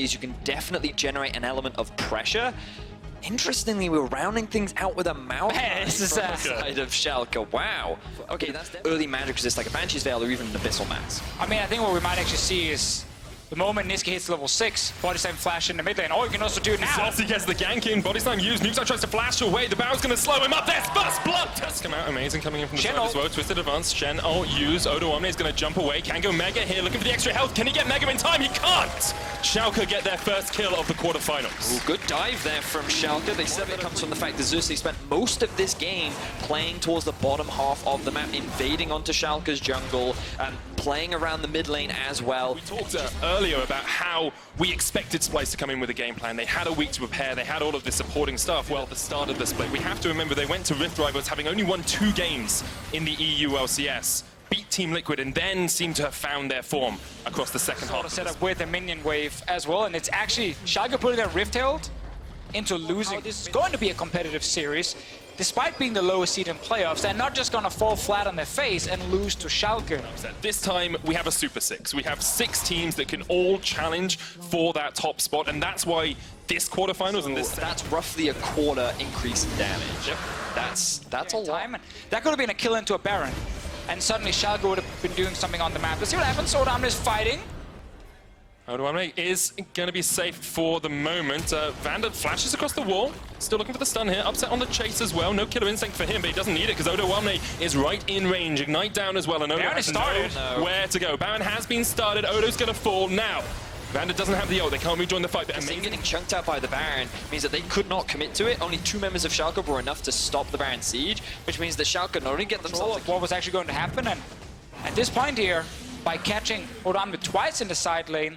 You can definitely generate an element of pressure. Interestingly, we're rounding things out with a mouse This is on the side of Schalke. Wow. Okay, that's early magic resist like a Banshee's Veil or even an Abyssal Mass. I mean, I think what we might actually see is the moment Niski hits level 6, Body Slam flash in the mid lane. Or you can also do it now. Celsi gets the gank in, Body Slam used, Nuke's tries to flash away, the Baron's gonna slow him up, there's first blood! Does come out amazing coming in from the side as well, Twisted Advance, Shen ult used, Odo Omni is gonna jump away, can go Mega here, looking for the extra health, can he get Mega in time? He can't! Schalke get their first kill of the quarterfinals. Ooh, good dive there from Schalke. They said it comes from the fact that Xerxes spent most of this game playing towards the bottom half of the map, invading onto Schalke's jungle, and playing around the mid lane as well. We talked earlier about how we expected Splyce to come in with a game plan. They had a week to prepare, they had all of this supporting stuff. Well, at the start of the split, we have to remember they went to Rift Rivals having only won 2 games in the EU LCS. Beat Team Liquid and then seem to have found their form across the second half. Set up with a minion wave as well, and it's actually Schalke putting their Rift Herald into losing. This is going to be a competitive series. Despite being the lowest seed in playoffs, they're not just going to fall flat on their face and lose to Schalke. This time, we have a Super 6. We have 6 teams that can all challenge for that top spot, and that's why this quarterfinals and this... That's roughly a quarter increase in damage. Yep. That's a lot. That could have been a kill into a Baron. And suddenly Schalke would have been doing something on the map. Let's see what happens. Odamne is fighting. Odo Omni is going to be safe for the moment. Vander flashes across the wall. Still looking for the stun here. Upset on the chase as well. No killer instinct for him, but he doesn't need it because Odo Omni is right in range. Ignite down as well, and Odo has nowhere to go. Baron has been started. Odo's going to fall now. Vander doesn't have the ult. They can't rejoin the fight. But getting chunked out by the Baron means that they could not commit to it. Only 2 members of Schalke were enough to stop the Baron siege, which means that Schalke not only get themselves what was actually going to happen, and at this point here, by catching Odamne twice in the side lane,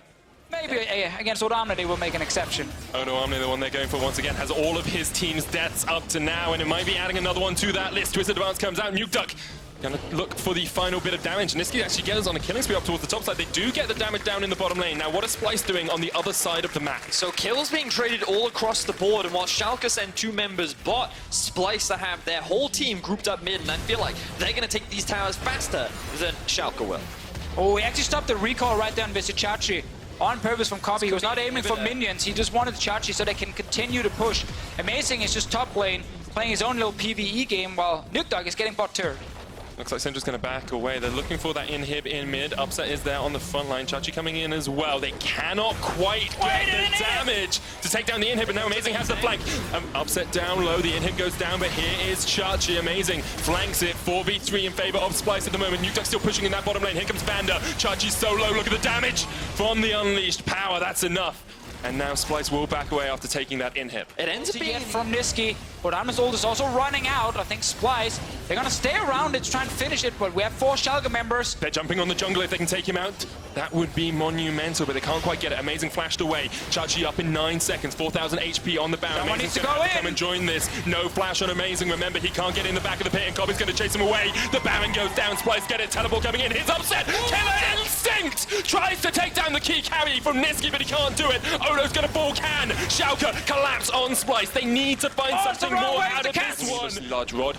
maybe against Odamne they will make an exception. Odo Omni, the one they're going for once again, has all of his team's deaths up to now, and it might be adding another one to that list. Twisted Advance comes out, Nuke gonna look for the final bit of damage. Niski actually gets on a killing spree up towards the top side. They do get the damage down in the bottom lane. Now, what is Splyce doing on the other side of the map? So kills being traded all across the board, and while Schalke send 2 members bot, Splyce to have their whole team grouped up mid, and I feel like they're gonna take these towers faster than Schalke will. Oh, he actually stopped the recall right there on Visichachi. On purpose from Kobe. He was not aiming for minions. He just wanted Chachi so they can continue to push. Amazing is just top lane, playing his own little PvE game while Nuke is getting bot turret. Looks like Syndra's going to back away. They're looking for that inhib in mid. Upset is there on the front line. Chachi coming in as well. They cannot quite get the damage to take down the inhib, but now Amazing has the flank. Upset down low. The inhib goes down, but here is Chachi. Amazing flanks it. 4v3 in favor of Splyce at the moment. Nuke still pushing in that bottom lane. Here comes Vander. Chachi's so low. Look at the damage from the unleashed power. That's enough. And now Splyce will back away after taking that inhib. It ends up being from Niski. Odamne's ult is also running out. I think Splyce, they're going to stay around it to try and finish it, but we have 4 Schalke members. They're jumping on the jungle if they can take him out. That would be monumental, but they can't quite get it. Amazing flashed away. Chachi up in 9 seconds. 4,000 HP on the Baron. Someone needs to go in. Come and join this. No flash on Amazing. Remember, he can't get in the back of the pit, and Kobe's going to chase him away. The Baron goes down. Splyce get it. Teleport coming in. His upset. Killer Instinct tries to take down the key carry from Niski, but he can't do it. Odo's going to fall. Can Schalke collapse on Splyce? They need to find something more out of this one. Large rod.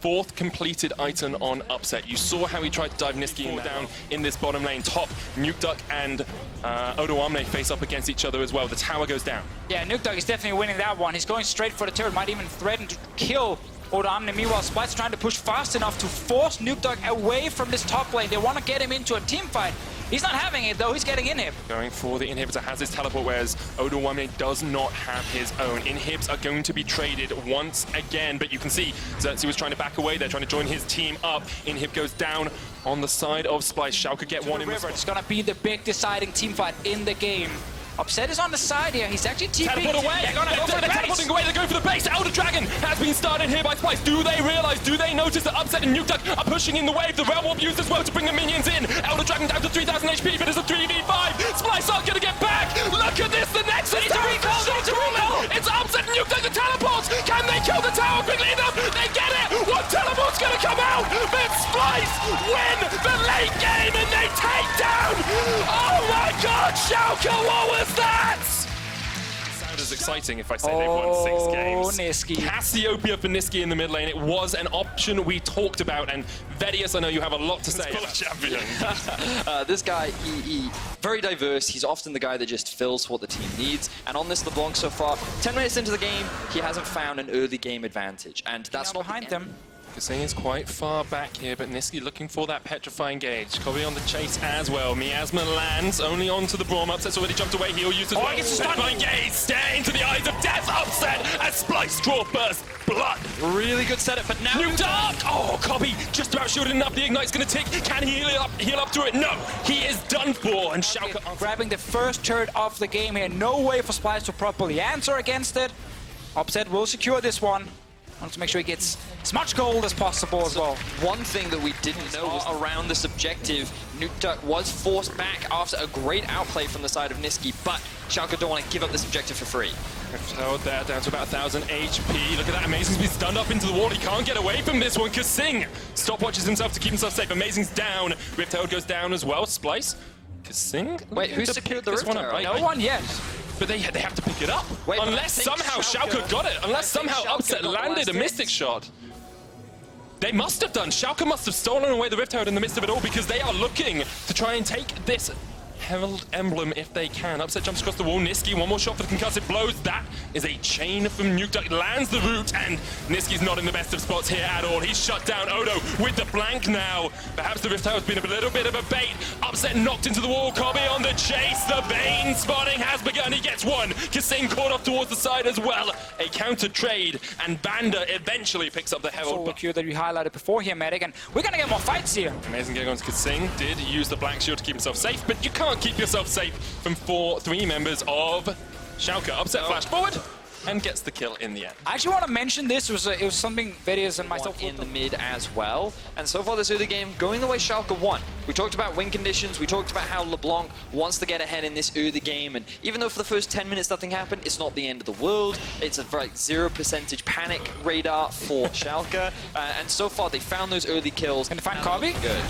4th completed item on Upset. You saw how he tried to dive Niski down in this bottom lane. Top, Nuke and Odo Omni face up against each other as well. The tower goes down. Yeah, Nuke is definitely winning that one. He's going straight for the turret, might even threaten to kill Odo Omni. Meanwhile, Splyce trying to push fast enough to force Nuke away from this top lane. They want to get him into a team fight. He's not having it though, he's getting inhib. Going for the inhibitor, has his teleport, whereas Odo Omni does not have his own. Inhibs are going to be traded once again, but you can see Xerxes was trying to back away. They're trying to join his team up. Inhib goes down on the side of Splyce. Schalke get one in the river. It's gonna be the big deciding team fight in the game. Upset is on the side here. He's actually TP'd. Teleport away. They're gonna go for the base. Teleporting away. They're going for the base. Elder Dragon has been started here by Splyce. Do they realize? Do they notice that Upset and Nuke are pushing in the wave? The Realm Warp used as well to bring the minions in. Elder Dragon down to 3,000 HP, but it's a 3v5. Splyce aren't going to get back. Look at this. The Nexus tower. It's Upset and Nuke. The teleports. Can they kill the tower quickly enough? They get it. One teleport's going to come out. But Splyce win the late game and they take down. Oh my God, Schalke, what was that? as exciting if I say they've won 6 games. Oh, Niski. Cassiopeia for Niski in the mid lane. It was an option we talked about, and Vedius, I know you have a lot to say about champion. This guy, he very diverse. He's often the guy that just fills what the team needs. And on this LeBlanc so far, 10 minutes into the game, he hasn't found an early game advantage. And that's not behind them. Kasing is quite far back here, but Niski looking for that petrifying gauge. Kobe on the chase as well. Miasma lands only onto the Braum. Upset's already jumped away. He'll use as well. He gets a Petrifying gauge, stare into the eyes of death. Upset as Splyce draw burst blood. Really good setup, but now... New Dark! Oh, Kobe just about shielded enough. The Ignite's going to tick. Can he heal up through it? No, he is done for. And Schalke grabbing the first turret of the game here. No way for Splyce to properly answer against it. Upset will secure this one. Wants to make sure he gets as much gold as possible as well. One thing that we didn't know was around this objective. Nuktuk was forced back after a great outplay from the side of Niski, but Schalke don't want to give up this objective for free. Held there down to about 1,000 HP. Look at that, Amazing's been stunned up into the wall. He can't get away from this one. Kasing stopwatches himself to keep himself safe. Amazing's down. Rift Herald goes down as well. Splyce. Kasing? Wait, who secured the Rift Herald? No one yet. But they have to pick it up. Wait, unless somehow Schalke got it. Unless somehow Upset landed a Mystic shot. They must have done. Schalke must have stolen away the Rift Herald in the midst of it all, because they are looking to try and take this Herald Emblem if they can. Upset jumps across the wall. Niski, one more shot for the concussive blows. That is a chain from Nukeduck. Lands the root, and Niski's not in the best of spots here at all. He's shut down. Odo with the blank now. Perhaps the Rift Herald's been a little bit of a bait. Upset knocked into the wall. Kobe on the chase. The Bane spotting has begun. He gets one. Kasing caught off towards the side as well. A counter trade, and Banda eventually picks up the Herald. Solo queue that we highlighted before here, Medic, and we're gonna get more fights here. Amazing getting on to Kasing. Did use the black shield to keep himself safe, but you can't keep yourself safe from 3 members of Schalke. Upset flash forward and gets the kill in the end. I actually want to mention this. It was something Vedius and myself in the mid as well. And so far this early game, going the way Schalke won. We talked about win conditions. We talked about how LeBlanc wants to get ahead in this early game. And even though for the first 10 minutes nothing happened, it's not the end of the world. It's a like 0% panic radar for Schalke. And so far they found those early kills. Can they find Kobe? Good.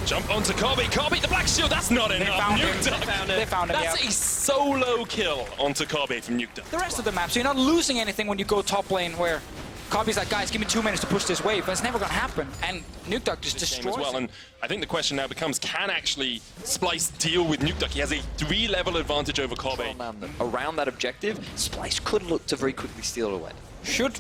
Jump onto Kobe. Kobe, the black shield, that's not enough. They found him. That's a solo kill onto Kobe from Nukeduck. The rest of the map, so you're not losing anything when you go top lane where Kobe's like, guys, give me 2 minutes to push this wave, but it's never going to happen. And Nukeduck just destroys as well. And I think the question now becomes, can actually Splyce deal with Nukeduck? He has a 3-level advantage over Kobe. Around that objective, Splyce could look to very quickly steal it away. Should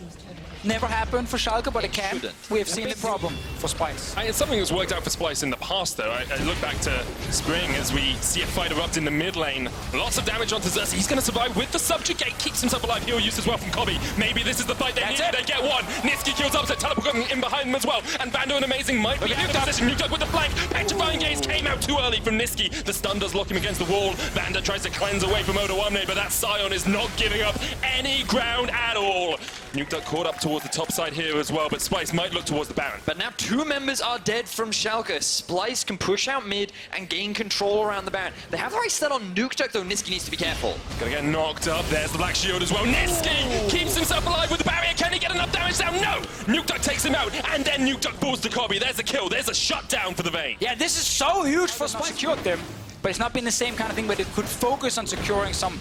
never happen for Schalke, but it can. Shouldn't. We have seen the problem for Splyce. It's something that's worked out for Splyce in the past, though. I look back to Spring as we see a fight erupt in the mid lane. Lots of damage onto Xerxes. He's going to survive with the subjugate. Keeps himself alive. Heal use as well from Kobe. Maybe this is the fight they need. They get one. Niski kills Upset. Teleport in behind them as well. And Bando and Amazing might be out of position. Nukeduck with the flank. Petrifying Gaze came out too early from Niski. The stun does lock him against the wall. Banda tries to cleanse away from Odo Omne, but that Scion is not giving up any ground at all. Nukeduck caught up towards the top side here as well, but Splyce might look towards the Baron. But now 2 members are dead from Schalke. Splyce can push out mid and gain control around the Baron. They have the right set on Nukeduck, though Niski needs to be careful. Gonna get knocked up. There's the black shield as well. Niski keeps himself alive with the barrier. Can he get enough damage down? No! Nukeduck takes him out, and then Nukeduck falls to Kobe. There's a kill. There's a shutdown for the Vayne. Yeah, this is so huge for Splyce. Secured them, but it's not been the same kind of thing where they could focus on securing some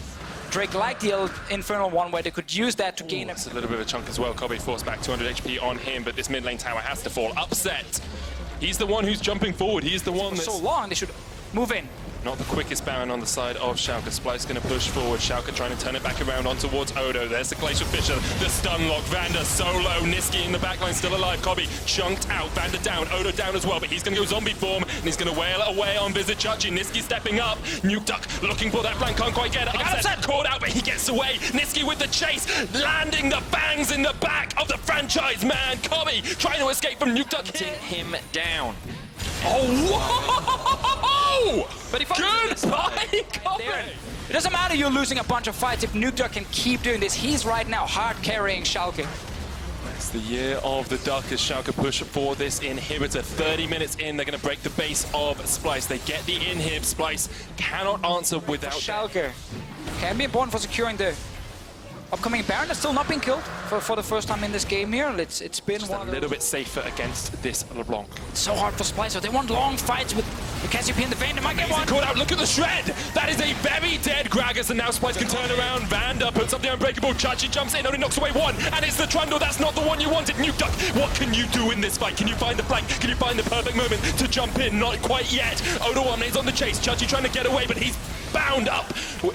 Drake like the Infernal one, where they could use that to gain It's a little bit of a chunk as well. Kobe forced back 200 HP on him, but this mid lane tower has to fall. Upset. He's the one who's jumping forward. He's the one that's so long. They should move in. Not the quickest Baron on the side of Schalke. Splyce going to push forward. Schalke trying to turn it back around on towards Odo. There's the Glacial Fisher. The stun lock. Vanda solo. Niski in the backline still alive. Kobe chunked out. Vanda down. Odo down as well, but he's going to go zombie form, and he's going to wail away on Vizichachi. Niski stepping up. Nukeduck looking for that flank. Can't quite get it. Upset caught out, but he gets away. Niski with the chase. Landing the bangs in the back of the franchise man. Kobe trying to escape from Nukeduck. Him down. Oh, whoa! But he goodbye, Kobe! It doesn't matter you're losing a bunch of fights if Nukeduck can keep doing this. He's right now hard carrying Schalke. It's the year of the Duck as Schalke push for this inhibitor. 30 minutes in, they're going to break the base of Splyce. They get the inhib. Splyce cannot answer without Schalke. Can be important for securing the upcoming Baron. That's still not been killed for the first time in this game here. It's been just a little bit safer against this LeBlanc. It's so hard for Splyce, so they want long fights with Cassiopeia in the vein, they might get one. Caught out, look at the shred! That is a very dead Gragas, and now Splyce can turn around. Vanda puts up the unbreakable. Chachi jumps in, only knocks away one, and it's the Trundle. That's not the one you wanted. Nuke Duck, what can you do in this fight? Can you find the flank? Can you find the perfect moment to jump in? Not quite yet. Odoamne's on the chase. Chachi trying to get away, but he's bound up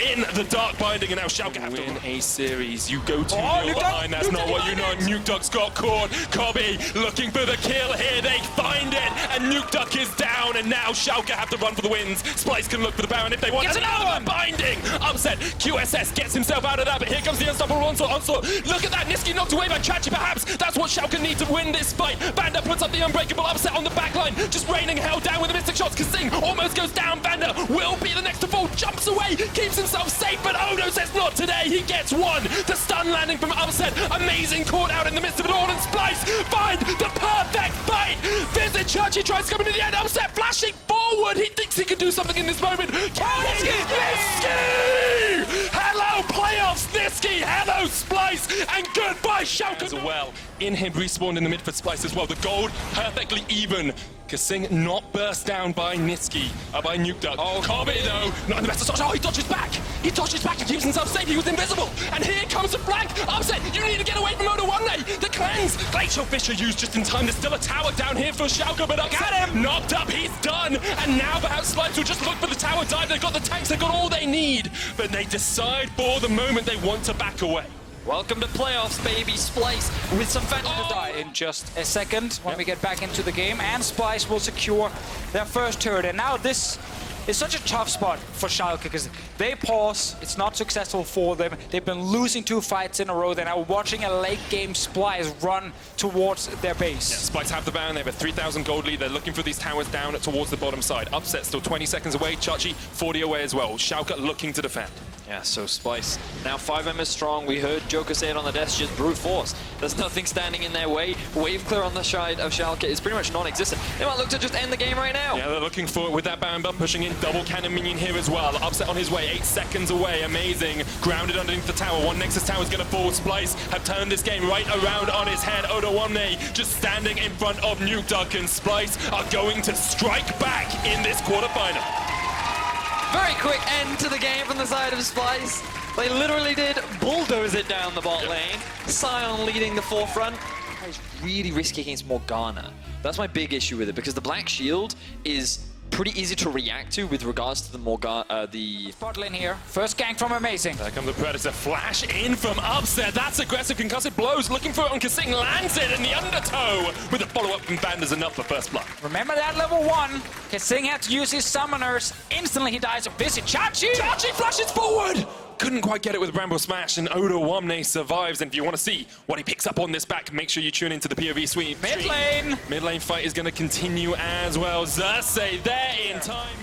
in the dark binding, and now Schalke have to win a series. You go 2-0 behind. That's not what you know. Nuke Duck's got caught. Kobe looking for the kill here. They find it, and Nuke Duck is down, and now Schalke have to run for the wins. Splyce can look for the Baron if they want. Gets another one! Binding! Upset. QSS gets himself out of that, but here comes the unstoppable onslaught. Look at that. Niski knocked away by Chachi, perhaps. That's what Schalke need to win this fight. Vanda puts up the unbreakable. Upset on the backline. Just raining hell down with the mystic shots. Kasing almost goes down. Vanda will be the next to fall. Jumps away. Keeps himself safe, but Odo says not today. He gets one. The stun landing from Upset. Amazing caught out in the midst of it all, and Splyce find the perfect fight. Visit Chachi tries to come into the end. Upset flashing forward. He thinks he can do something in this moment. Niski! Hello, playoffs, Niski! Hello, Splyce! And goodbye, Schalke as well. Inhib respawned in the mid for Splyce as well. The gold perfectly even. Kasing not burst down by Niski, by Nuke Duck. Oh, Kobe though, not in the best of spots. Oh, he dodges back. He dodges back and keeps himself safe. He was invisible. And here comes the flank. Upset, you need to get away from Odoamne. The cleanse. Glacial Fisher used just in time. There's still a tower down here for Schalke, but Upset got him. Knocked up, he's done. And now perhaps Splyce will just look for the tower dive. They've got the tanks, they've got all they need. But they decide for the moment they want to back away. Welcome to playoffs, baby. Splyce with some fantasy. Die in just a second when we get back into the game, and Splyce will secure their first turret. And now this is such a tough spot for Schalke because they pause. It's not successful for them. They've been losing 2 fights in a row. They're now watching a late game Splyce run towards their base. Yeah, Splyce have the Baron. They have a 3,000 gold lead. They're looking for these towers down towards the bottom side. Upset still 20 seconds away. Chachi 40 away as well. Schalke looking to defend. Yeah, so Splyce now 5 members strong. We heard Joker say it on the desk, just brute force. There's nothing standing in their way. Wave clear on the side of Schalke is pretty much non-existent. They might look to just end the game right now. Yeah, they're looking for it with that Baron buff pushing in. Double cannon minion here as well. Upset on his way, 8 seconds away. Amazing. Grounded underneath the tower. One Nexus tower is going to fall. Splyce have turned this game right around on his head. Odoamne just standing in front of Nuke Duck, and Splyce are going to strike back in this quarterfinal. Very quick end to the game from the side of Splyce. They literally did bulldoze it down the bot lane. Sion leading the forefront. It's really risky against Morgana. That's my big issue with it, because the Black Shield is pretty easy to react to with regards to the Morgana, Bot lane here. First gank from Amazing. There comes the Predator. Flash in from Upset. That's aggressive. Concussive blows. Looking for it on Kasing. Lands it in the undertow. With a follow-up from Vanda's enough for first blood. Remember that level 1. Kasing had to use his summoners. Instantly he dies. Visit Chachi. Chachi flashes forward. Couldn't quite get it with Bramble Smash, and Odoamne survives. And if you want to see what he picks up on this back, make sure you tune into the POV suite. Mid lane. Mid lane fight is going to continue as well. Xerxes there in time.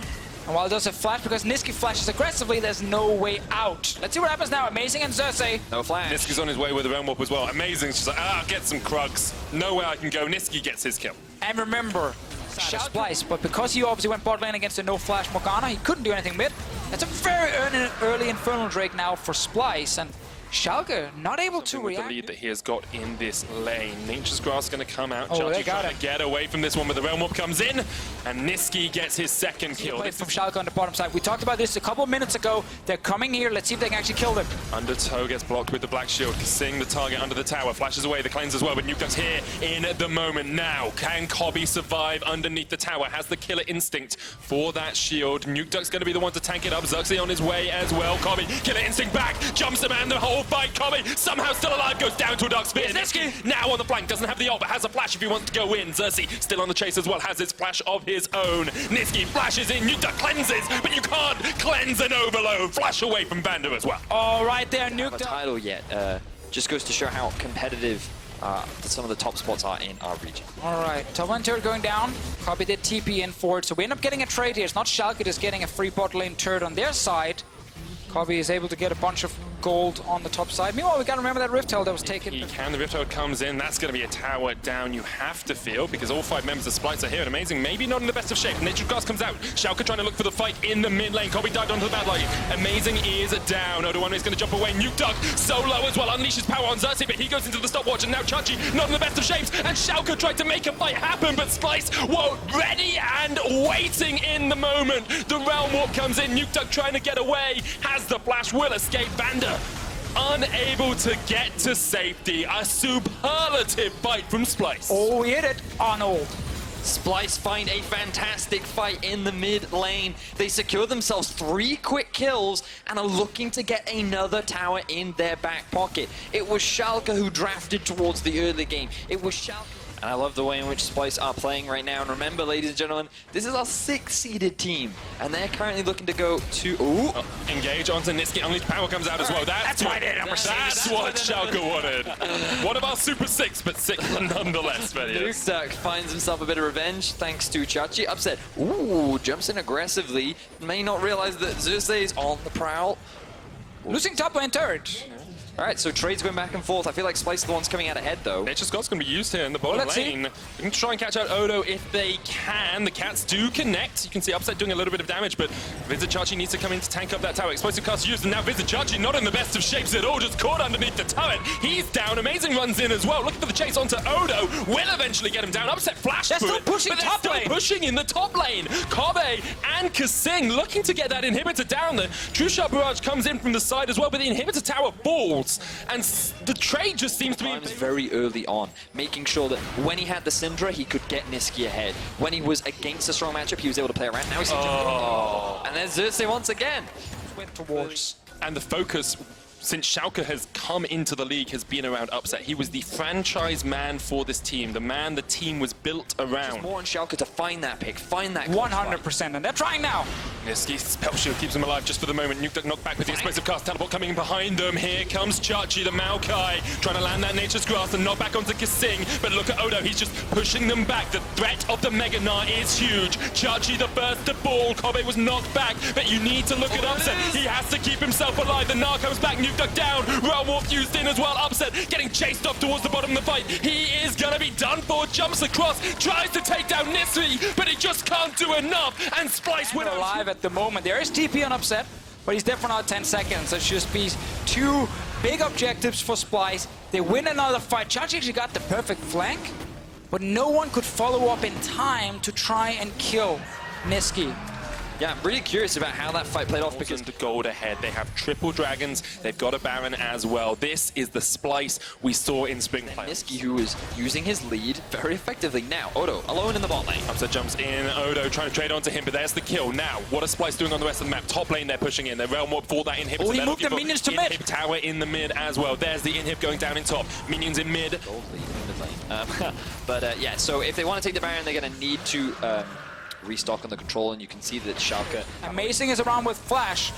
And while it does a flash, because Niski flashes aggressively, there's no way out. Let's see what happens now. Amazing and Xerxes. No flash. Niski's on his way with the Realm Warp as well. Amazing. It's just like, get some Krugs. Nowhere I can go. Niski gets his kill. And remember, Splyce, but because he obviously went bot lane against a no-flash Morgana, he couldn't do anything mid. That's a very early Infernal Drake now for Splyce, and Schalke not able to with react. The lead that he has got in this lane. Nature's Grass going to come out. Oh, they Chachi got trying to get away from this one, but the Realm Warp comes in, and Niski gets his second kill. Play from Schalke on the bottom side. We talked about this a couple of minutes ago. They're coming here. Let's see if they can actually kill them. Undertow gets blocked with the Black Shield. Seeing the target under the tower. Flashes away the cleanse as well, but Nuke Duck's here in the moment now. Can Kobe survive underneath the tower? Has the killer instinct for that shield. Nuke Duck's going to be the one to tank it up. Xerxes on his way as well. Kobe, killer instinct back. Jumps him and the whole fight. Kobe somehow still alive, goes down to a dark spear. Niski now on the flank, doesn't have the ult, but has a flash if he wants to go in. Xerxes still on the chase as well, has his flash of his own. Niski flashes in, Nuke Duck cleanses, but you can't cleanse an overload. Flash away from Vanda as well. Oh, right there, Nuke Duck. Title yet. Just goes to show how competitive some of the top spots are in our region. All right, top lane turret going down. Kobe did TP in for it, so we end up getting a trade here. It's not Schalke just getting a free bot lane turret on their side. Kobe is able to get a bunch of gold on the top side. Meanwhile, we got to remember that Rift Held that was taken. He can. The Rift Held comes in. That's going to be a tower down, you have to feel, because all 5 members of Splyce are here. And Amazing, maybe not in the best of shape. Nature's Grass comes out. Schalke trying to look for the fight in the mid lane. Kobe dived onto the bad line. Amazing is down. Odo1 is going to jump away. Nuke Dog so low as well. Unleashes power on Xerxes, but he goes into the stopwatch. And now Chachi not in the best of shapes. And Schalke tried to make a fight happen, but Splyce, whoa, ready and waiting in the moment. The Realm Warp comes in. Nuke Dog trying to get away. Has the flash, will escape. Vander unable to get to safety. A superlative fight from Splyce. Oh, we hit it on ult. Splyce find a fantastic fight in the mid lane. They secure themselves 3 quick kills and are looking to get another tower in their back pocket. It was Schalke who drafted towards the early game. It was Schalke. And I love the way in which Splyce are playing right now. And remember, ladies and gentlemen, this is our 6-seeded team. And they're currently looking to go to... Ooh. Engage onto Niski. Unleashed power comes out as well. That's why they number 6. That's what Schalke wanted. One of our Super 6, but 6 nonetheless. Nuke Duck finds himself a bit of revenge thanks to Chachi. Upset. Ooh, jumps in aggressively. May not realize that Xerxes is on the prowl. Losing top lane turret. All right, so trades going back and forth. I feel like Splyce is the one's coming out ahead, though. Nature's God's going to be used here in the bottom lane. We can try and catch out Odo if they can. The cats do connect. You can see Upset doing a little bit of damage, but Chachi needs to come in to tank up that tower. Explosive cast used, and now Chachi not in the best of shapes at all, just caught underneath the turret. He's down. Amazing runs in as well. Looking for the chase onto Odo. Will eventually get him down. Upset flash they're through still it, pushing but top they're lane. Still pushing in the top lane. Kobe and Kasing looking to get that inhibitor down. The True Shot Barrage comes in from the side as well, but the inhibitor tower falls. And the trade just seems to be very early on, making sure that when he had the Syndra, he could get Niski ahead. When he was against a strong matchup, he was able to play around. Now he's and there's Xerxes once again. Went towards. And the focus, since Schalke has come into the league, has been around Upset. He was the franchise man for this team, the man the team was built around. Just more on Schalke to find that pick, find that 100%, and they're trying now. Niski's spell shield keeps him alive just for the moment. Nuke Duck knocked back with the explosive cast. Teleport coming in behind them. Here comes Chachi, the Maokai, trying to land that Nature's Grass and knock back onto Kasing. But look at Odo, he's just pushing them back. The threat of the Mega Gnar is huge. Chachi the first to fall. Kobe was knocked back, but you need to look at Upset. He has to keep himself alive. The Gnar comes back, Nuke Duck down. Realm Warp used in as well. Upset getting chased off towards the bottom of the fight. He is gonna be done for. Jumps across, tries to take down Niski, but he just can't do enough. And Splyce win alive at the moment. There is TP on Upset, but he's definitely not 10 seconds. It's just be 2 big objectives for Splyce. They win another fight. Chachi actually got the perfect flank, but no one could follow up in time to try and kill Niski. Yeah, I'm really curious about how that fight played off because the gold ahead. They have triple dragons. They've got a Baron as well. This is the Splyce we saw in Spring Playoffs. Niski, who is using his lead very effectively. Now, Odo alone in the bot lane. Upset jumps in. Odo trying to trade onto him, but there's the kill. Now, what is Splyce doing on the rest of the map? Top lane, they're pushing in. Their Realm Warp for that inhibitor. Oh, he moved the minions to mid. Tower in the mid as well. There's the inhib going down in top. Minions in mid. Gold lead in mid lane. Yeah, so if they want to take the Baron, they're going to need to restock on the control, and you can see that Schalke... Amazing is around with Flash.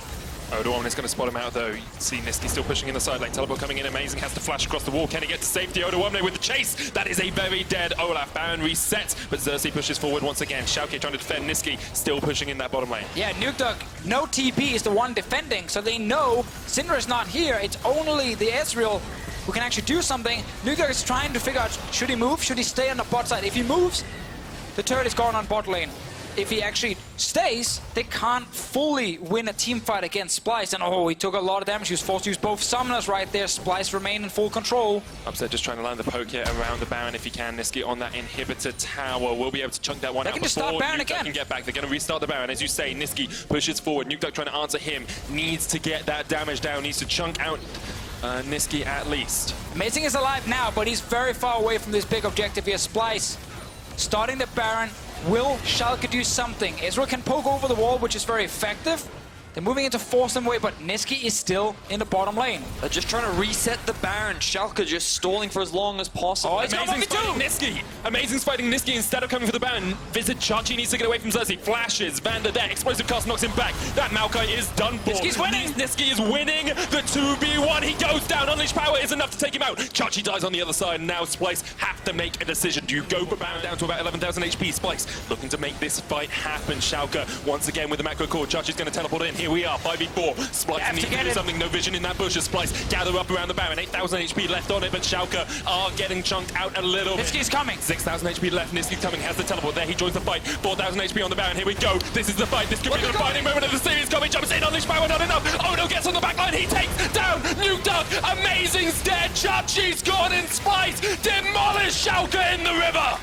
Odo1 is going to spot him out though. You can see Niski still pushing in the side lane. Teleport coming in. Amazing has to flash across the wall. Can he get to safety? Odo1 with the chase. That is a very dead Olaf. Baron resets, but Xerxes pushes forward once again. Schalke trying to defend Niski, still pushing in that bottom lane. Yeah, Nuke Duck, no TP is the one defending, so they know Syndra is not here. It's only the Ezreal who can actually do something. Nuke Duck is trying to figure out, should he move? Should he stay on the bot side? If he moves, the turret is gone on bot lane. If he actually stays, they can't fully win a team fight against Splyce. And oh, he took a lot of damage. He was forced to use both summoners right there. Splyce remain in full control. Upset just trying to land the poke here around the Baron if he can. Niski on that inhibitor tower. We'll be able to chunk that one out can just start before Baron Nuke again. Duck can get back. They're going to restart the Baron. As you say, Niski pushes forward. Nuke Duck trying to answer him. Needs to get that damage down. Needs to chunk out Niski at least. Amazing is alive now, but he's very far away from this big objective here. Splyce starting the Baron. Will Schalke do something? Ezreal can poke over the wall, which is very effective. They're moving in to force them away, but Niski is still in the bottom lane. They're just trying to reset the Baron. Schalke just stalling for as long as possible. Oh, he's got Amazing's fighting Niski. Amazing's fighting Niski instead of coming for the Baron. Chachi needs to get away from Xerxes. Flashes. Vander there. Explosive cast knocks him back. That Maokai is done for. Niski's winning. Niski is winning the 2v1. He goes down. Unleashed power is enough to take him out. Chachi dies on the other side. And now Splyce have to make a decision. Do you go for Baron down to about 11,000 HP? Splyce looking to make this fight happen. Schalke once again with the macro core. Chachi's going to teleport in. Here we are, 5v4. Splyce needs to do something. No vision in that bush as Splyce gather up around the Baron. 8,000 HP left on it, but Schalke are getting chunked out a little bit. Niski's coming. 6,000 HP left. Niski's coming. Has the teleport there. He joins the fight. 4,000 HP on the Baron. Here we go. This is the fight. This could be the defining moment of the series. Kobe jumps in. Unleashed power, not enough. Odo gets on the back line. He takes down Nukeduck. Amazing's dead. Chachi's gone in. Splyce demolish Schalke in the river.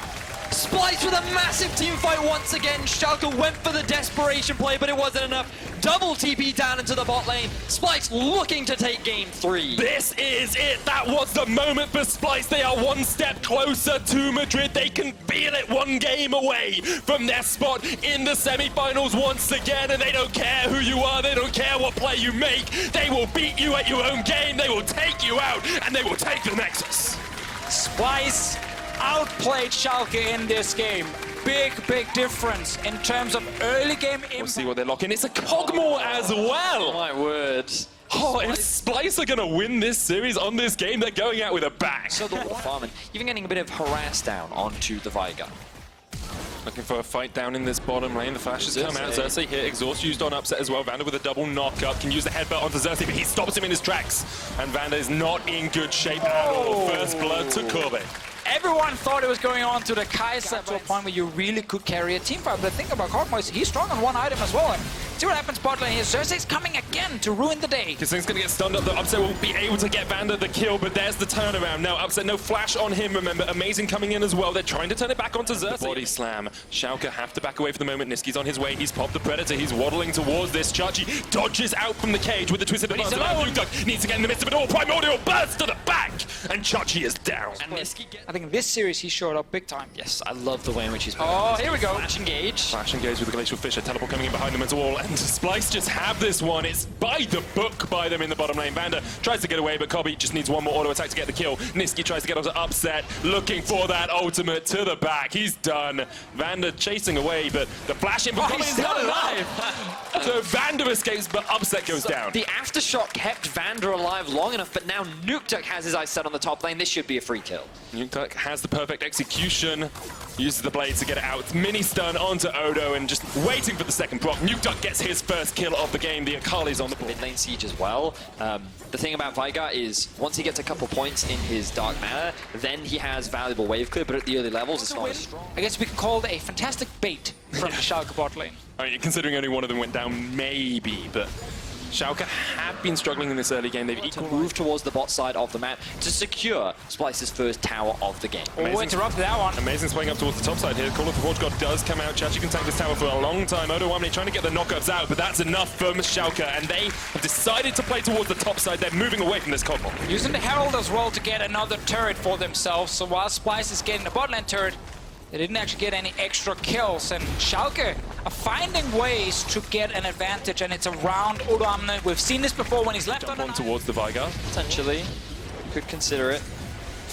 Splyce with a massive team fight once again. Schalke went for the desperation play, but it wasn't enough. Double TP down into the bot lane. Splyce looking to take game 3. This is it. That was the moment for Splyce. They are one step closer to Madrid. They can feel it, one game away from their spot in the semi-finals once again. And they don't care who you are. They don't care what play you make. They will beat you at your own game. They will take you out, and they will take the Nexus. Splyce outplayed Schalke in this game. Big difference in terms of early game impact. We'll see what they're locking. It's a Cogmore as well. Oh my word. Oh, if Splyce are going to win this series on this game, they're going out with a bang. So the farming, even getting a bit of harass down onto the Veigar. Looking for a fight down in this bottom lane. The flashes come out. Xerxes here. Exhaust used on Upset as well. Vander with a double knock-up. Can use the headbutt onto Xerxes, but he stops him in his tracks. And Vander is not in good shape at all. First blood to Corbe. Everyone thought it was going on to the Kaiser to a point where you really could carry a team fight. But the thing about Cogmore is he's strong on one item as well. And see what happens bot lane here. Xerxes coming again to ruin the day. Kissing's going to get stunned up. The Upset will be able to get Vander the kill, but there's the turnaround. Now Upset, no flash on him, remember. Amazing coming in as well. They're trying to turn it back onto Xerxes. Body slam. Schalke have to back away for the moment. Niski's on his way. He's popped the Predator. He's waddling towards this. Chachi dodges out from the cage with the twisted advance. Nukeduck needs to get in the midst of it all. Primordial burst to the back, and Chachi is down. And Niski I think in this series he showed up big time. Yes, I love the way in which he's playing. Oh, here we go. Flash engage. Flash engage with the Glacial Fisher. Teleport coming in behind them as well. And Splyce just have this one. It's by the book by them in the bottom lane. Vander tries to get away, but Kobe just needs one more auto attack to get the kill. Niski tries to get onto Upset, looking for that ultimate to the back. He's done. Vander chasing away, but the flash in from Kobe is not alive. So Vander escapes, but Upset goes down. The aftershock kept Vander alive long enough, but now Nukeduck has his eyes set on the top lane. This should be a free kill. Nukeduck has the perfect execution. Uses the blade to get it out. Mini stun onto Odo and just waiting for the second proc. Nukeduck gets his first kill of the game. The Akali's on the board. Mid lane siege as well. The thing about Veigar is once he gets a couple points in his Dark Mana, then he has valuable wave clear, but at the early levels it's not as strong. I guess we could call it a fantastic bait from the Schalke bot lane. I mean, considering only one of them went down, maybe, but Schalke have been struggling in this early game. They've To move towards the bot side of the map to secure Splyce's first tower of the game. Oh, interrupted that one. Amazing playing up towards the top side here. Call of the Forge God does come out. Chachi can tank this tower for a long time. Odo Wamney trying to get the knockups out, but that's enough from Schalke, and they have decided to play towards the top side. They're moving away from this Cogmore. Using the Herald as well to get another turret for themselves. So while Splyce is getting the bot lane turret, they didn't actually get any extra kills, and Schalke are finding ways to get an advantage, and it's around Odo Wamney. We've seen this before when he's left Jump on on towards the Veigar. Potentially, you could consider it.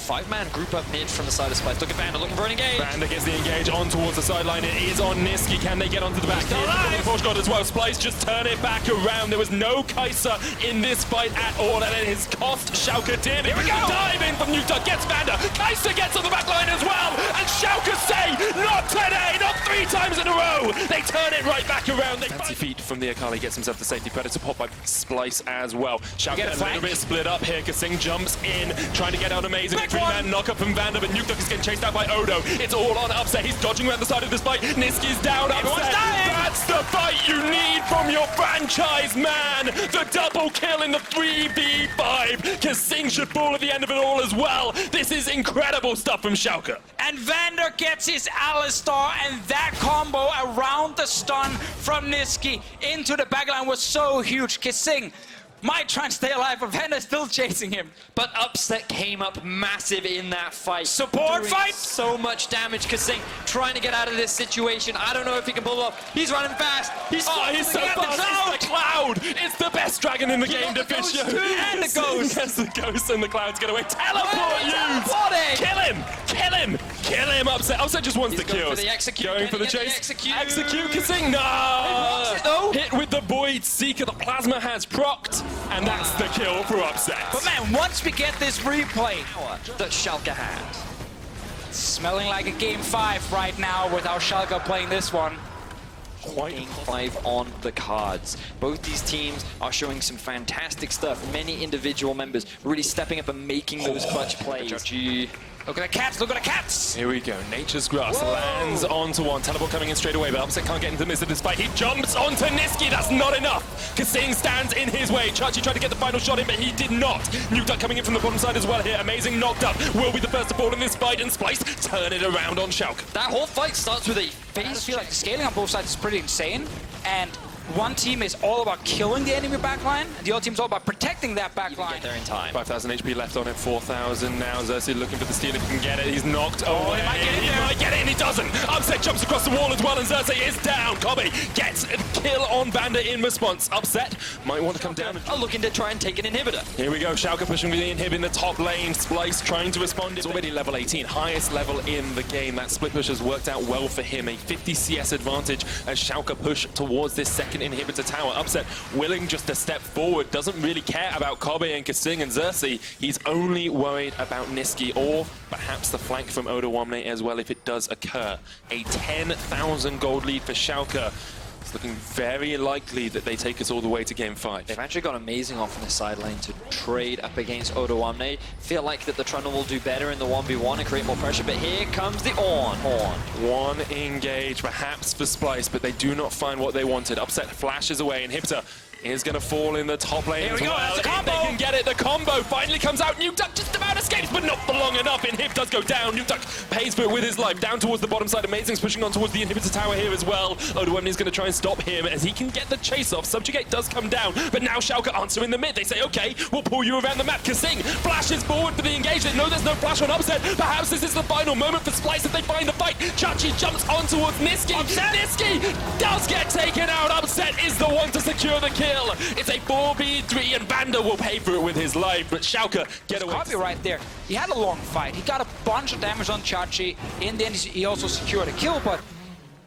5-man group up mid from the side of Splyce. Look at Vander looking for an engage. Vander gets the engage on towards the sideline. It is on Niski. Can they get onto the back? Here's the Forge God as well. Splyce just turn it back around. There was no Kaiser in this fight at all, and it has cost Schalke dearly. Here we go! Dive in from Nukeduck, gets Vander. Kaiser gets on the back line as well. And Schalke say, not today, not 3 times in a row. They turn it right back around. Fancy feet from the Akali gets himself the safety. Predator pop by Splyce as well. Schalke a little bit split up here. Kasing jumps in, trying to get out Amazing. 3-man knock up from Vander, but Nukeduck is getting chased out by Odo. It's all on Upset. He's dodging around the side of this fight. Niski's down. Upset. That's the fight you need from your franchise, man. The double kill in the 3v5. Kasing should fall at the end of it all as well. This is incredible stuff from Schalke. And Vander gets his Alistar, and that combo around the stun from Niski into the backline was so huge. Kasing might try and stay alive, but Vander's still chasing him. But Upset came up massive in that fight. Support fight! So much damage. Kasing trying to get out of this situation. I don't know if he can pull it off. He's running fast. He's so fast. It's the Cloud. It's the best dragon in the game to fish. And the Ghost. Yes, the Ghost and the Clouds get away. Teleport used. Kill him. Kill him. Kill him. Upset. Upset just wants the kills. For the execute. Going for the chase. Execute Kasing. No. Hit with the Void Seeker. The Plasma has procced. And that's the kill for Upset. But man, once we get this replay that Schalke had. It's smelling like a game 5 right now with how Schalke are playing this one. Game 5 on the cards. Both these teams are showing some fantastic stuff. Many individual members really stepping up and making those clutch plays. Look at the cats, look at the cats! Here we go, Nature's Grass lands onto one. Teleport coming in straight away, but Upset can't get into the midst of this fight. He jumps onto Niski, that's not enough. Kasing stands in his way. Chachi tried to get the final shot in, but he did not. Nukeduck coming in from the bottom side as well here. Amazing knocked up. Will be the first to fall in this fight, and Splyce turn it around on Schalke. That whole fight starts with a I just feel like the scaling on both sides is pretty insane, and one team is all about killing the enemy backline, and the other team is all about protecting that backline. Get there in time. 5,000 HP left on it, 4,000 now. Xerxes looking for the steal if he can get it. He's knocked away. He might get it He might get it, and he doesn't. Upset jumps across the wall as well, and Xerxes is down. Kobe gets a kill on Bandit in response. Upset might want to come down. Are looking to try and take an inhibitor. Here we go, Schalke pushing the inhib in the top lane. Splyce trying to respond. It's already level 18, highest level in the game. That split push has worked out well for him. A 50 CS advantage as Schalke push towards this second inhibitor tower. Upset willing just to step forward, doesn't really care about Kobe and Kasing and Xerxes. He's only worried about Niski or perhaps the flank from Odoamne as well if it does occur. A 10,000 gold lead for Schalke. It's looking very likely that they take us all the way to game 5. They've actually got amazing off on the side lane to trade up against Odoamne. Feel like that the Trundle will do better in the 1v1 and create more pressure, but here comes the Horn. One engage, perhaps for Splyce, but they do not find what they wanted. Upset flashes away, Inhibitor is going to fall in the top lane. Here we go, that's a combo! If they can get it, the combo finally comes out. Nukeduck just about escapes, but not for long enough. Inhib does go down. Nukeduck pays for it with his life. Down towards the bottom side. Amazing's pushing on towards the Inhibitor tower here as well. Odoamne is going to try and stop him as he can get the chase off. Subjugate does come down, but now Schalke answer in the mid. They say, okay, we'll pull you around the map. Kasing flashes forward for the engagement. No, there's no flash on Upset. Perhaps this is the final moment for Splyce if they find the fight. Chachi jumps on towards Niski. Niski does get taken out. Upset is the one to secure the kill. It's a 4v3 and Banda will pay for it with his life, but Schalke get away. Copy right there. He had a long fight. He got a bunch of damage on Chachi. In the end, he also secured a kill, but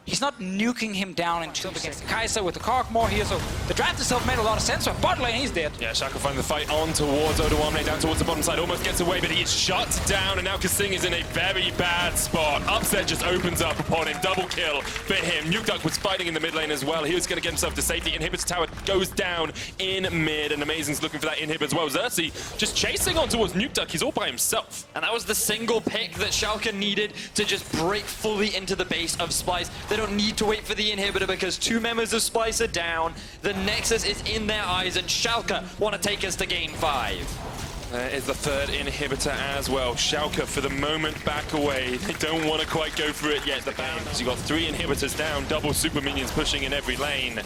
he's not nuking him down in 2 against Kaiser with the Cogmore here, so the draft itself made a lot of sense. But bot lane, he's dead. Yeah, Schalke find the fight on towards Odoamne, down towards the bottom side, almost gets away, but he is shut down, and now Kasing is in a very bad spot. Upset just opens up upon him, double kill for him. Nukeduck was fighting in the mid lane as well. He was going to get himself to safety. Inhibitor tower goes down in mid, and Amazing's looking for that inhib as well. Xerxes just chasing on towards Nukeduck. He's all by himself. And that was the single pick that Schalke needed to just break fully into the base of Splyce. They don't need to wait for the inhibitor because 2 members of Splyce are down. The Nexus is in their eyes, and Schalke want to take us to game 5. There is the 3rd inhibitor as well. Schalke, for the moment, back away. They don't want to quite go for it yet. The bounds, you got 3 inhibitors down, double super minions pushing in every lane.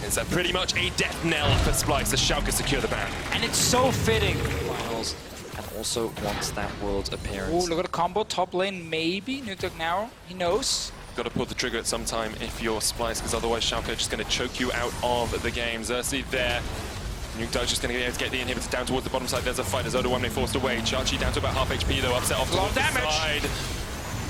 It's pretty much a death knell for Splyce as Schalke secure the ban. And it's so fitting. Finals, and also wants that world's appearance. Oh, look at the combo. Top lane, maybe. Nukeduck now. He knows. Got to pull the trigger at some time if you're Splyce, because otherwise Schalke are just going to choke you out of the game. Xerxes there. Nukeduck's just going to be able to get the inhibitor down towards the bottom side. There's a fight as Odoamne forced away. Chachi down to about half HP though, Upset off towards the side.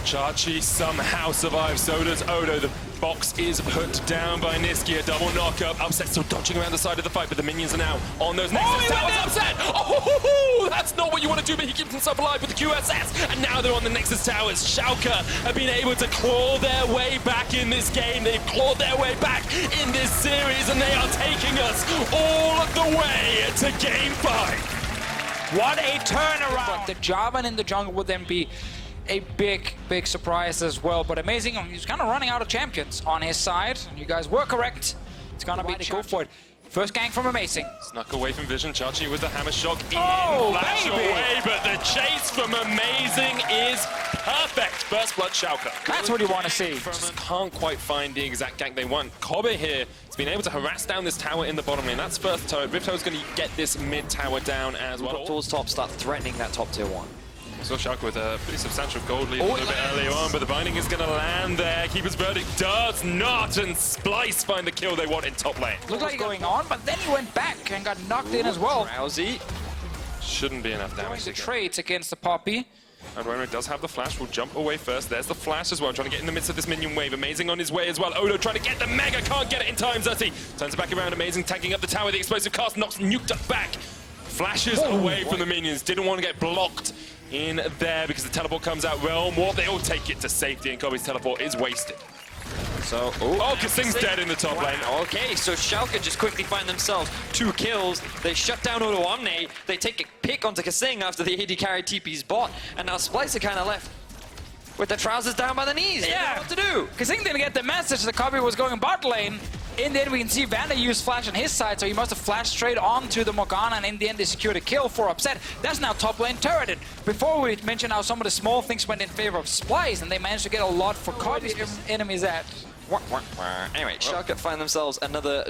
Chachi somehow survives, so does Odo. The box is put down by Niski, a double knockup. Upset still dodging around the side of the fight, but the minions are now on those Nexus towers. Upset! Oh, that's not what you want to do, but he keeps himself alive with the QSS. And now they're on the Nexus towers. Schalke have been able to claw their way back in this game. They've clawed their way back in this series, and they are taking us all the way to game 5. What a turnaround! But the Jarvan in the jungle would then be a big surprise as well. But Amazing, he's kind of running out of champions on his side. And you guys were correct. It's gonna be go for it. First gank from Amazing. Snuck away from Vision. Chachi with the hammer shock in. Oh, flash baby. away, but the chase from Amazing is perfect. First blood Schalke. That's what you want to see. Just can't quite find the exact gank they want. Kobe here has been able to harass down this tower in the bottom lane. That's first turret. Rifto's going to get this mid tower down as well. Towards top, start threatening that top tier 1. So Schalke with a pretty substantial gold lead a little bit earlier on, but the binding is going to land there. Keeper's verdict does not, and Splyce find the kill they want in top lane. Looked like going on, but then he went back and got knocked in as well. Rousey. Shouldn't be enough damage. The trades against the Poppy. And Romo does have the flash, will jump away first. There's the flash as well, trying to get in the midst of this minion wave. Amazing on his way as well. Odo trying to get the mega, can't get it in time. Xerxes turns it back around. Amazing tagging up the tower. The explosive cast knocks Nukeduck back. Flashes away from the minions. Didn't want to get blocked in there because the teleport comes out. Realm Warp, they all take it to safety, and Kobe's teleport is wasted. So, Oh, Kasing's dead in the top lane. Okay, so Schalke just quickly find themselves 2 kills. They shut down Odo Omne. They take a pick onto Kasing after the AD carry TP's bot. And now Splyce are kind of left with their trousers down by the knees. They don't know what to do. Kasing didn't get the message that Kobe was going bot lane. In the end, we can see Vander use flash on his side, so he must have flashed straight onto the Morgana, and in the end, they secured a kill for Upset. That's now top lane turreted. Before we mentioned how some of the small things went in favor of Splyce, and they managed to get a lot for Kobe's enemies at. Anyway, Schalke find themselves another...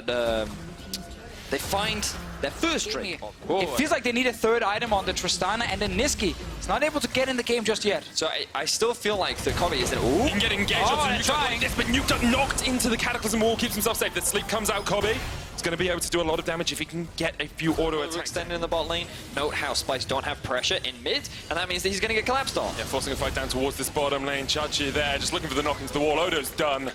they find their first drink. It feels like they need a third item on the Tristana, and then Niski is not able to get in the game just yet. So I still feel like the Kobe is in... He can get engaged onto Nuke like this, but Nuke knocked into the Cataclysm wall, keeps himself safe. The sleep comes out, Kobe. He's going to be able to do a lot of damage if he can get a few auto attacks. Extended in the bot lane. Note how Splyce don't have pressure in mid, and that means that he's going to get collapsed on. Yeah, forcing a fight down towards this bottom lane. Chachi there, just looking for the knock into the wall. Odo's done.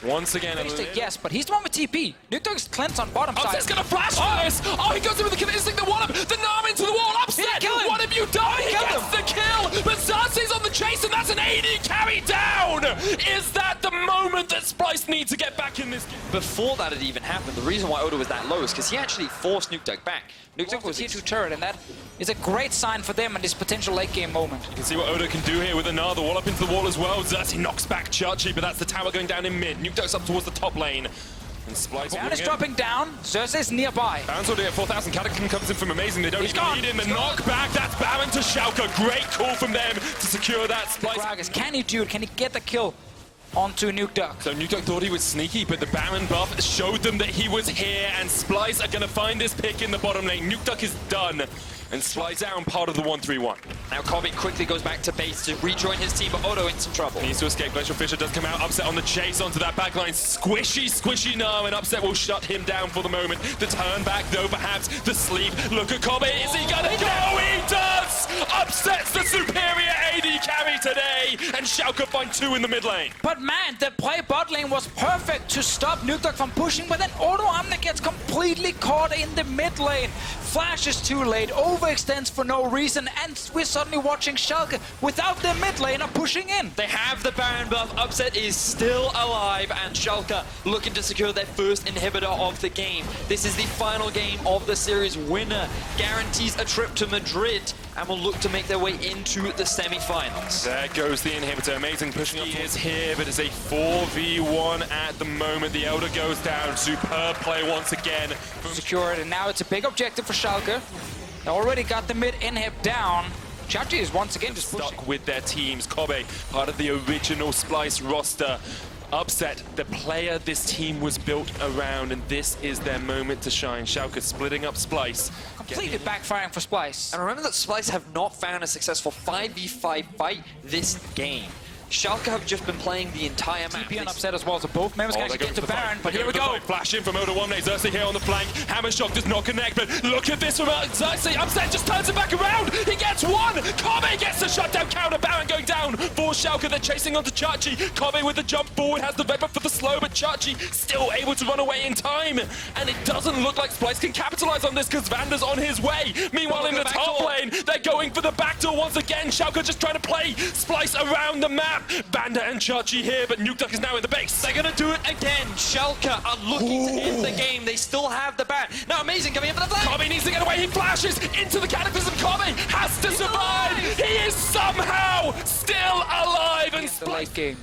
Once again, yes, but he's the one with TP. Nuke Dog's cleanse on bottom side. Upset's gonna flash for this! Oh, he goes in with the kill instinct, the wallop, the Nam into the wall, Upset! What have you done? He gets the kill, but Zarsi's on the chase, and that's an AD carry down! Is that the moment that Splyce needs to get back in this game? Before that had even happened, the reason why Odo was that low is because he actually forced Nuke Dog back. Nuke Dog was T2 turret, and that is a great sign for them in this potential late game moment. You can see what Odo can do here with another wall up into the wall as well. Zarsi knocks back Chachi, but that's the tower going down in mid. Nuke Dog's up towards the top lane. And Splyce Baron is dropping down. Xerxes is nearby. Baron's already at 4,000. Cataclysm comes in from amazing. They don't even need him. The knockback. That's Baron to Schalke. Great call from them to secure that. Splyce. Can he do it? Can he get the kill onto Nuke Dog? So Nuke Dog thought he was sneaky, but the Baron buff showed them that he was here, and Splyce are going to find this pick in the bottom lane. Nuke Dog is done. And Splyce down part of the 1-3-1. Now Kobe quickly goes back to base to rejoin his team, but Odo in some trouble. He needs to escape. Glacial Fisher does come out. Upset on the chase onto that backline. Squishy now, and Upset will shut him down for the moment. The turn back, though, perhaps. The sleep. Look at Kobe. Is he gonna go? He does! Upset's the superior AD carry today, and Schalke find 2 in the mid lane. But man, the play bot lane was perfect to stop Nuke Dog from pushing, but then Odo Omni gets completely caught in the mid lane. Flash is too late, overextends for no reason, and we're suddenly watching Schalke without their mid laner pushing in. They have the Baron buff, Upset is still alive, and Schalke looking to secure their first inhibitor of the game. This is the final game of the series. Winner guarantees a trip to Madrid and will look to make their way into the semi-finals. There goes the inhibitor. Amazing pushing up. He is here, but it's a 4v1 at the moment. The Elder goes down. Superb play once again. Secured, and now it's a big objective for Schalke. They already got the mid inhib down. Chachi is once again just pushing. Stuck with their teams. Kobe, part of the original Splyce roster. Upset, the player this team was built around, and this is their moment to shine. Schalke splitting up Splyce. Completely backfiring for Splyce. And remember that Splyce have not found a successful 5v5 fight this game. Schalke have just been playing the entire map. TP on Upset as well, so both members can actually get to Baron, but here we go. Flash in from Odo Omne. Xerxes here on the flank. Hammer Shock does not connect, but look at this from Xerxes. Upset just turns it back around. He gets one. Kobe gets the shutdown counter. Baron going down for Schalke. They're chasing onto Chachi. Kobe with the jump forward has the Veba for the slow, but Chachi still able to run away in time. And it doesn't look like Splyce can capitalize on this because Vander's on his way. Meanwhile, in the top lane, they're going for the backdoor once again. Schalke just trying to play Splyce around the map. Vander and Chachi here, but Nuke Dog is now in the base. They're going to do it again. Schalke are looking to end the game. They still have the bat. Now Amazing coming in for the flank. Kobe needs to get away. He flashes into the Cataclysm. Kobe has to survive. He is somehow still alive. And the late game.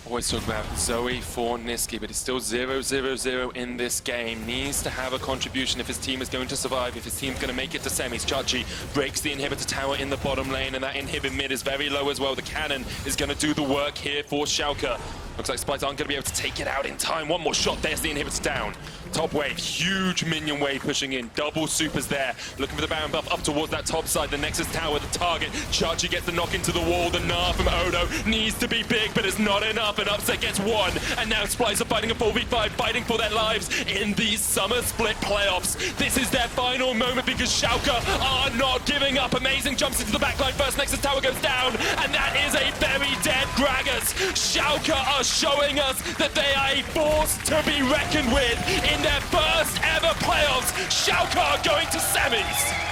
Always talk about Zoe for Niski, but it's still 0-0-0 in this game. Needs to have a contribution if his team is going to survive, if his team's going to make it to semis. Chachi breaks the inhibitor tower in the bottom lane, and that inhibit mid is very low as well. The cannon is going to do the work here for Schalke. Looks like Splyce aren't going to be able to take it out in time. One more shot, there's the inhibitor down. Top wave, huge minion wave pushing in. Double supers there. Looking for the Baron buff up towards that top side. The Nexus tower, the target. Chachi gets the knock into the wall. The Gnar from Odo needs to be big, but it's not enough. And Upset gets one. And now Splyce are fighting a 4v5, fighting for their lives in these summer split playoffs. This is their final moment because Schalke are not giving up. Amazing jumps into the backline. First Nexus tower goes down. And that is a very dead Gragas. Schalke are showing us that they are a force to be reckoned with in their first ever playoffs. Schalke are going to semis.